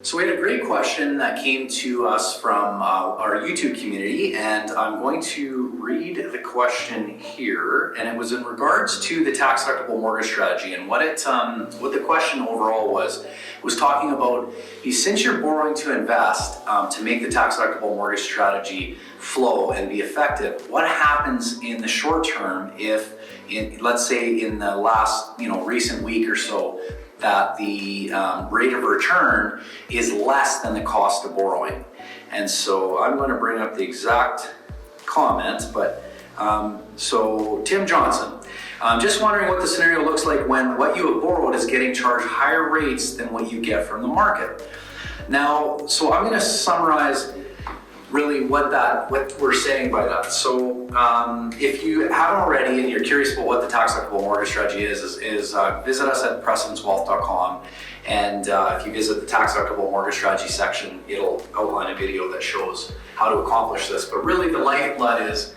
So we had a great question that came to us from our YouTube community, and I'm going to read the question here. And it was in regards to the tax deductible mortgage strategy, and what the question overall was talking about since you're borrowing to invest to make the tax deductible mortgage strategy flow and be effective, what happens in the short term if, let's say, in the last recent week or so, that the rate of return is less than the cost of borrowing. And so I'm going to bring up the exact comment, but so Tim Johnson, just wondering what the scenario looks like when what you have borrowed is getting charged higher rates than what you get from the market. Now, so I'm going to summarize really what we're saying by that. So if you haven't already and you're curious about what the tax deductible mortgage strategy is visit us at precedencewealth.com, and if you visit the tax deductible mortgage strategy section, it'll outline a video that shows how to accomplish this. But really the lifeblood is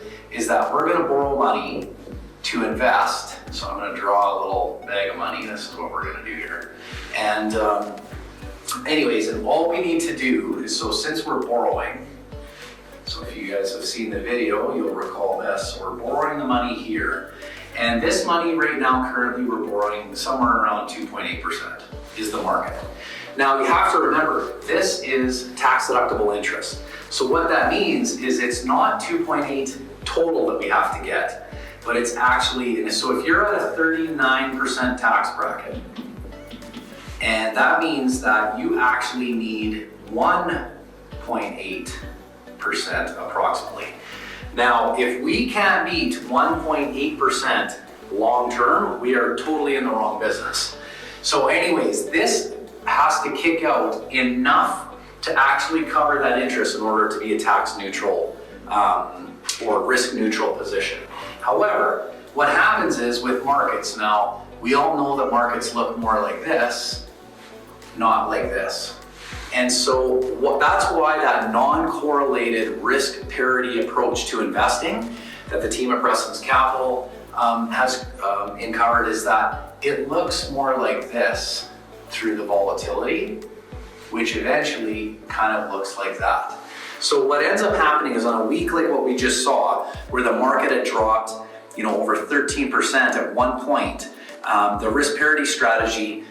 that we're going to borrow money to invest. So I'm going to draw a little bag of money. This is what we're going to do here. And anyways, and all we need to do is, so since we're borrowing, so if you guys have seen the video, you'll recall this. We're borrowing the money here. And this money right now, currently we're borrowing somewhere around 2.8% is the market. Now you have to remember, this is tax deductible interest. So what that means is it's not 2.8 total that we have to get, but it's actually, so if you're at a 39% tax bracket, and that means that you actually need 1.8% approximately. Now, if we can't beat 1.8% long term, we are totally in the wrong business. So anyways, this has to kick out enough to actually cover that interest in order to be a tax neutral or risk neutral position. However, what happens is with markets, now we all know that markets look more like this, not like this. And so that's why that non-correlated risk parity approach to investing that the team at Precedence Capital has uncovered is that it looks more like this through the volatility, which eventually kind of looks like that. So what ends up happening is on a week like what we just saw, where the market had dropped over 13% at one point, the risk parity strategy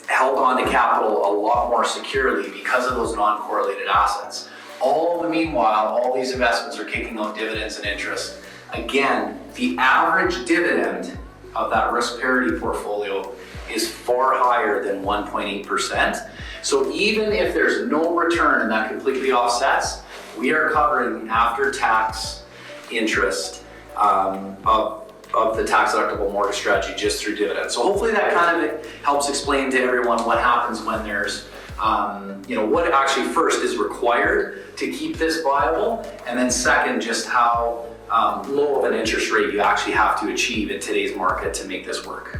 held on to capital a lot more securely because of those non-correlated assets. All the meanwhile, all these investments are kicking out dividends and interest. Again, the average dividend of that risk parity portfolio is far higher than 1.8%. So even if there's no return and that completely offsets, we are covering after-tax interest of the tax deductible mortgage strategy just through dividends. So hopefully that kind of helps explain to everyone what happens when there's, what actually first is required to keep this viable, and then second, just how low of an interest rate you actually have to achieve in today's market to make this work.